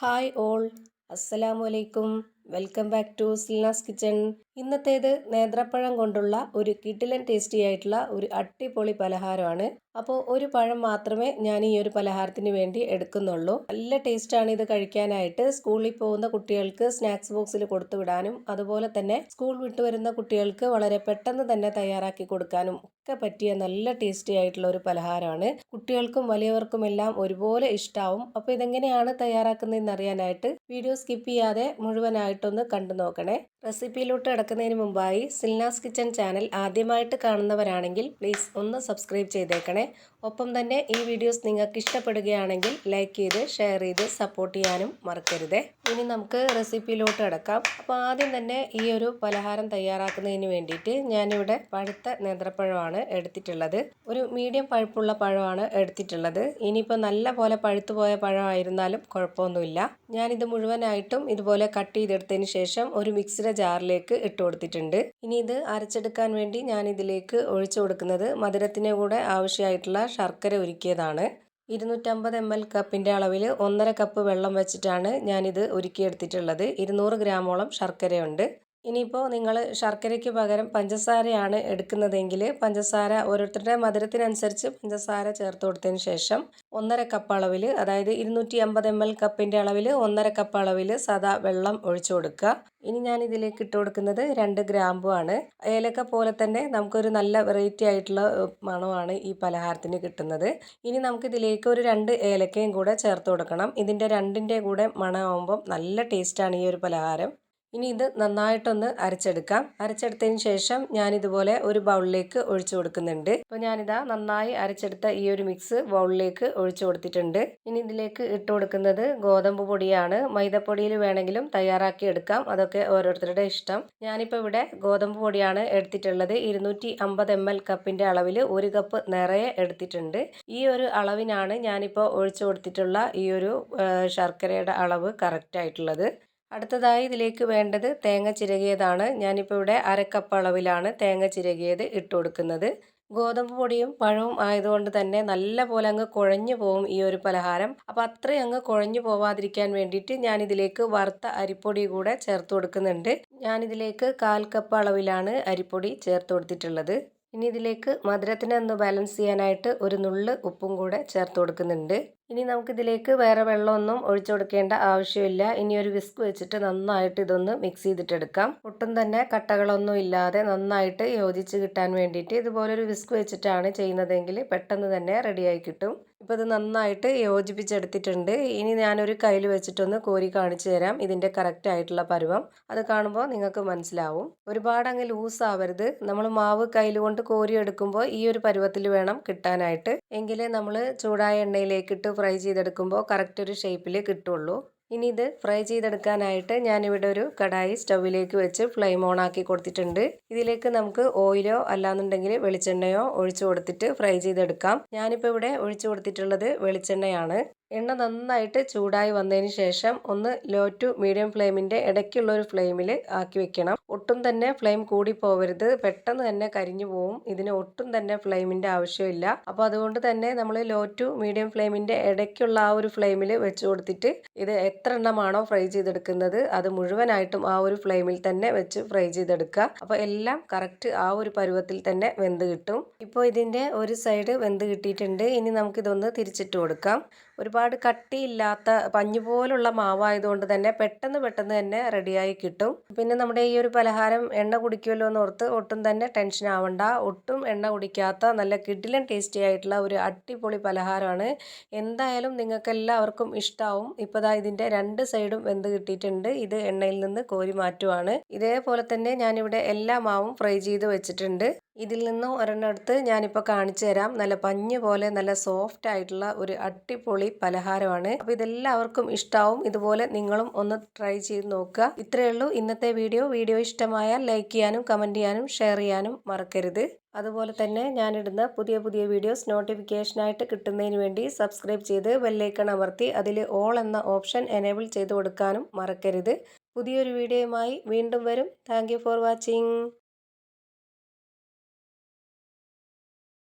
Hi all, അസ്സലാമു അലൈക്കും. Welcome back to Silna's kitchen. ഇന്നത്തേത് നേന്ത്രപ്പഴം കൊണ്ടുള്ള ഒരു കിടിലൻ ടേസ്റ്റി ആയിട്ടുള്ള ഒരു അടിപൊളി പലഹാരമാണ്. അപ്പോൾ ഒരു പഴം മാത്രമേ ഞാൻ ഈ ഒരു പലഹാരത്തിന് വേണ്ടി എടുക്കുന്നുള്ളൂ. നല്ല ടേസ്റ്റാണ് ഇത് കഴിക്കാനായിട്ട്. സ്കൂളിൽ പോകുന്ന കുട്ടികൾക്ക് സ്നാക്സ് ബോക്സിൽ കൊടുത്തു വിടാനും അതുപോലെ തന്നെ സ്കൂൾ വിട്ടു വരുന്ന കുട്ടികൾക്ക് വളരെ പെട്ടെന്ന് തന്നെ തയ്യാറാക്കി കൊടുക്കാനും ഒക്കെ പറ്റിയ നല്ല ടേസ്റ്റി ആയിട്ടുള്ള ഒരു പലഹാരമാണ്. കുട്ടികൾക്കും വലിയവർക്കും എല്ലാം ഒരുപോലെ ഇഷ്ടാവും. അപ്പോൾ ഇതെങ്ങനെയാണ് തയ്യാറാക്കുന്നതെന്ന് അറിയാനായിട്ട് വീഡിയോ സ്കിപ്പ് ചെയ്യാതെ മുഴുവനായിട്ടൊന്ന് കണ്ടു നോക്കണേ. റെസിപ്പിയിലോട്ട് കിടക്കുന്നതിന് മുമ്പായി സിൽനാസ് കിച്ചൺ ചാനൽ ആദ്യമായിട്ട് കാണുന്നവരാണെങ്കിൽ പ്ലീസ് ഒന്ന് സബ്സ്ക്രൈബ് ചെയ്തേക്കണേ. ഒപ്പം തന്നെ ഈ വീഡിയോസ് നിങ്ങൾക്ക് ഇഷ്ടപ്പെടുകയാണെങ്കിൽ ലൈക്ക് ചെയ്ത് ഷെയർ ചെയ്ത് സപ്പോർട്ട് ചെയ്യാനും മറക്കരുതേ. ഇനി നമുക്ക് റെസിപ്പിയിലോട്ട് കിടക്കാം. അപ്പോൾ ആദ്യം തന്നെ ഈ ഒരു പലഹാരം തയ്യാറാക്കുന്നതിന് വേണ്ടിയിട്ട് ഞാനിവിടെ പഴുത്ത നേന്ത്രപ്പഴമാണ് എടുത്തിട്ടുള്ളത്. ഒരു മീഡിയം പഴുപ്പുള്ള പഴമാണ് എടുത്തിട്ടുള്ളത്. ഇനിയിപ്പോൾ നല്ല പോലെ പഴുത്തു പോയ പഴമായിരുന്നാലും കുഴപ്പമൊന്നുമില്ല. ഞാനിത് മുഴുവനായിട്ടും ഇതുപോലെ കട്ട് ചെയ്തെടുത്തതിന് ശേഷം ഒരു മിക്സിയുടെ ജാറിലേക്ക് ഇട്ട് കൊടുത്തിട്ടുണ്ട്. ഇനി ഇത് അരച്ചെടുക്കാൻ വേണ്ടി ഞാൻ ഇതിലേക്ക് ഒഴിച്ചു കൊടുക്കുന്നത് മധുരത്തിന് കൂടെ ആവശ്യമായിട്ടുള്ള ശർക്കര ഉരുക്കിയതാണ്. 250 ml കപ്പിൻ്റെ അളവിൽ 1.5 കപ്പ് വെള്ളം വെച്ചിട്ടാണ് ഞാനിത് ഉരുക്കിയെടുത്തിട്ടുള്ളത്. 200 ഗ്രാമോളം ശർക്കരയുണ്ട്. ഇനിയിപ്പോൾ നിങ്ങൾ ശർക്കരയ്ക്ക് പകരം പഞ്ചസാരയാണ് എടുക്കുന്നതെങ്കിൽ പഞ്ചസാര ഓരോരുത്തരുടെ മധുരത്തിനനുസരിച്ച് പഞ്ചസാര ചേർത്ത് കൊടുത്തതിന് ശേഷം 1.5 കപ്പ് അളവിൽ, അതായത് 250 ml കപ്പിൻ്റെ അളവിൽ 1.5 കപ്പ് അളവിൽ സാദാ വെള്ളം ഒഴിച്ചു കൊടുക്കുക. ഇനി ഞാൻ ഇതിലേക്ക് ഇട്ട് കൊടുക്കുന്നത് 2 ഗ്രാമ്പു ആണ്. ഏലക്ക പോലെ തന്നെ നമുക്കൊരു നല്ല വെറൈറ്റി ആയിട്ടുള്ള മണമാണ് ഈ പലഹാരത്തിന് കിട്ടുന്നത്. ഇനി നമുക്കിതിലേക്ക് ഒരു 2 ഏലക്കയും കൂടെ ചേർത്ത് കൊടുക്കണം. ഇതിൻ്റെ രണ്ടിൻ്റെ കൂടെ മണമാകുമ്പം നല്ല ടേസ്റ്റാണ് ഈ ഒരു പലഹാരം. ഇനി ഇത് നന്നായിട്ടൊന്ന് അരച്ചെടുക്കാം. അരച്ചെടുത്തതിന് ശേഷം ഞാനിതുപോലെ ഒരു ബൗളിലേക്ക് ഒഴിച്ചു കൊടുക്കുന്നുണ്ട്. അപ്പോൾ ഞാനിതാ നന്നായി അരച്ചെടുത്ത ഈ ഒരു മിക്സ് ബൗളിലേക്ക് ഒഴിച്ചു കൊടുത്തിട്ടുണ്ട്. ഇനി ഇതിലേക്ക് ഇട്ട് കൊടുക്കുന്നത് ഗോതമ്പ് പൊടിയാണ്. മൈദപ്പൊടിയിൽ വേണമെങ്കിലും തയ്യാറാക്കി എടുക്കാം, അതൊക്കെ ഓരോരുത്തരുടെ ഇഷ്ടം. ഞാനിപ്പോൾ ഇവിടെ ഗോതമ്പ് പൊടിയാണ് എടുത്തിട്ടുള്ളത്. 250 ml കപ്പിൻ്റെ അളവിൽ 1 കപ്പ് നിറയെ എടുത്തിട്ടുണ്ട്. ഈ ഒരു അളവിനാണ് ഞാനിപ്പോൾ ഒഴിച്ചു കൊടുത്തിട്ടുള്ള ഈ ഒരു ശർക്കരയുടെ അളവ് കറക്റ്റ് ആയിട്ടുള്ളത്. അടുത്തതായി ഇതിലേക്ക് വേണ്ടത് തേങ്ങ ചിരകിയതാണ്. ഞാനിപ്പോൾ ഇവിടെ 1/2 കപ്പ് അളവിലാണ് തേങ്ങ ചിരകിയത് ഇട്ട് കൊടുക്കുന്നത്. ഗോതമ്പ് പൊടിയും പഴവും ആയതുകൊണ്ട് തന്നെ നല്ല പോലെ അങ്ങ് കുഴഞ്ഞു പോകും ഈ ഒരു പലഹാരം. അപ്പോൾ അത്രയും അങ്ങ് കുഴഞ്ഞു പോവാതിരിക്കാൻ വേണ്ടിയിട്ട് ഞാനിതിലേക്ക് വറുത്ത അരിപ്പൊടി കൂടെ ചേർത്ത് കൊടുക്കുന്നുണ്ട്. ഞാനിതിലേക്ക് 1/4 കപ്പ് അളവിലാണ് അരിപ്പൊടി ചേർത്ത് കൊടുത്തിട്ടുള്ളത്. ഇനി ഇതിലേക്ക് മധുരത്തിനെ ഒന്ന് ബാലൻസ് ചെയ്യാനായിട്ട് ഒരു നുള്ള് ഉപ്പും കൂടെ ചേർത്ത് കൊടുക്കുന്നുണ്ട്. ഇനി നമുക്കിതിലേക്ക് വേറെ വെള്ളമൊന്നും ഒഴിച്ചു കൊടുക്കേണ്ട ആവശ്യമില്ല. ഇനി ഒരു വിസ്ക് വെച്ചിട്ട് നന്നായിട്ട് ഇതൊന്ന് മിക്സ് ചെയ്തിട്ടെടുക്കാം. ഒട്ടും തന്നെ കട്ടകളൊന്നും ഇല്ലാതെ നന്നായിട്ട് യോജിച്ച് കിട്ടാൻ വേണ്ടിയിട്ട് ഇതുപോലൊരു വിസ്ക് വെച്ചിട്ടാണ് ചെയ്യുന്നതെങ്കിൽ പെട്ടെന്ന് തന്നെ റെഡിയായി കിട്ടും. ഇപ്പോൾ ഇത് നന്നായിട്ട് യോജിപ്പിച്ചെടുത്തിട്ടുണ്ട്. ഇനി ഞാനൊരു കയ്യിൽ വെച്ചിട്ടൊന്ന് കോരി കാണിച്ചു തരാം ഇതിൻ്റെ കറക്റ്റ് ആയിട്ടുള്ള പരുവം. അത് കാണുമ്പോൾ നിങ്ങൾക്ക് മനസ്സിലാവും. ഒരുപാട് അങ്ങ് ലൂസ് ആവരുത്. നമ്മൾ മാവ് കയ്യിൽ കൊണ്ട് കോരി എടുക്കുമ്പോൾ ഈ ഒരു പരുവത്തിൽ വേണം കിട്ടാനായിട്ട്. എങ്കിലേ നമ്മൾ ചൂടായ എണ്ണയിലേക്കിട്ട് ഫ്രൈ ചെയ്തെടുക്കുമ്പോൾ കറക്റ്റ് ഒരു ഷേപ്പിൽ കിട്ടുള്ളൂ. ഇനി ഇത് ഫ്രൈ ചെയ്തെടുക്കാനായിട്ട് ഞാനിവിടെ ഒരു കടായി സ്റ്റൗവിലേക്ക് വെച്ച് ഫ്ലെയിം ഓൺ ആക്കി കൊടുത്തിട്ടുണ്ട്. ഇതിലേക്ക് നമുക്ക് ഓയിലോ അല്ലാന്നുണ്ടെങ്കിൽ വെളിച്ചെണ്ണയോ ഒഴിച്ചു കൊടുത്തിട്ട് ഫ്രൈ ചെയ്തെടുക്കാം. ഞാനിപ്പോൾ ഇവിടെ ഒഴിച്ചു കൊടുത്തിട്ടുള്ളത് വെളിച്ചെണ്ണയാണ്. എണ്ണ നന്നായിട്ട് ചൂടായി വന്നതിന് ശേഷം ഒന്ന് ലോ ടു മീഡിയം ഫ്ലെയിമിൻ്റെ ഇടയ്ക്കുള്ള ഒരു ഫ്ലെയിമിൽ ആക്കി വെക്കണം. ഒട്ടും തന്നെ ഫ്ലെയിം കൂടി പോവരുത്, പെട്ടെന്ന് തന്നെ കരിഞ്ഞു പോവും. ഇതിന് ഒട്ടും തന്നെ ഫ്ലെയിമിൻ്റെ ആവശ്യമില്ല. അപ്പോൾ അതുകൊണ്ട് തന്നെ നമ്മൾ ലോ ടു മീഡിയം ഫ്ലെയിമിൻ്റെ ഇടയ്ക്കുള്ള ആ ഒരു ഫ്ലെയിമിൽ വെച്ച് കൊടുത്തിട്ട് ഇത് എത്ര എണ്ണമാണോ ഫ്രൈ ചെയ്തെടുക്കുന്നത് അത് മുഴുവനായിട്ടും ആ ഒരു ഫ്ലെയിമിൽ തന്നെ വെച്ച് ഫ്രൈ ചെയ്തെടുക്കുക. അപ്പോൾ എല്ലാം കറക്റ്റ് ആ ഒരു പരുവത്തിൽ തന്നെ വെന്ത് കിട്ടും. ഇപ്പോൾ ഇതിൻ്റെ ഒരു സൈഡ് വെന്ത് കിട്ടിയിട്ടുണ്ട്. ഇനി നമുക്കിതൊന്ന് തിരിച്ചിട്ട് കൊടുക്കാം. ഒരുപാട് കട്ടിയില്ലാത്ത പഞ്ഞു പോലുള്ള മാവായതുകൊണ്ട് തന്നെ പെട്ടെന്ന് തന്നെ റെഡിയായി കിട്ടും. പിന്നെ നമ്മുടെ ഈ ഒരു പലഹാരം എണ്ണ കുടിക്കുമല്ലോ എന്ന് ഓർത്ത് ഒട്ടും തന്നെ ടെൻഷൻ ആവണ്ട. ഒട്ടും എണ്ണ കുടിക്കാത്ത നല്ല കിടിലൻ ടേസ്റ്റി ആയിട്ടുള്ള ഒരു അടിപൊളി പലഹാരമാണ്. എന്തായാലും നിങ്ങൾക്ക് എല്ലാവർക്കും ഇഷ്ടാവും. ഇപ്പോൾ ദാ ഇതിൻ്റെ 2 സൈഡും വെന്ത് കിട്ടിയിട്ടുണ്ട്. ഇത് എണ്ണയിൽ നിന്ന് കോരി മാറ്റുവാണ്. ഇതേപോലെ തന്നെ ഞാനിവിടെ എല്ലാ മാവും ഫ്രൈ ചെയ്ത് വെച്ചിട്ടുണ്ട്. ഇതിൽ നിന്നും ഒരെണ്ണം എടുത്ത് ഞാനിപ്പോൾ കാണിച്ചു തരാം. നല്ല പഞ്ഞ് പോലെ നല്ല സോഫ്റ്റ് ആയിട്ടുള്ള ഒരു അടിപൊളി പലഹാരമാണ്. അപ്പോൾ ഇതെല്ലാവർക്കും ഇഷ്ടാവും. ഇതുപോലെ നിങ്ങളും ഒന്ന് ട്രൈ ചെയ്ത് നോക്കുക. ഇത്രയേ ഉള്ളൂ ഇന്നത്തെ വീഡിയോ. വീഡിയോ ഇഷ്ടമായാൽ ലൈക്ക് ചെയ്യാനും കമൻറ്റ് ചെയ്യാനും ഷെയർ ചെയ്യാനും മറക്കരുത്. അതുപോലെ തന്നെ ഞാനിടുന്ന പുതിയ വീഡിയോസ് നോട്ടിഫിക്കേഷനായിട്ട് കിട്ടുന്നതിന് വേണ്ടി സബ്സ്ക്രൈബ് ചെയ്ത് ബെല്ലൈക്കൺ അമർത്തി അതിൽ ഓൾ എന്ന ഓപ്ഷൻ എനേബിൾ ചെയ്ത് കൊടുക്കാനും മറക്കരുത്. പുതിയൊരു വീഡിയോയുമായി വീണ്ടും വരും. Thank you for watching.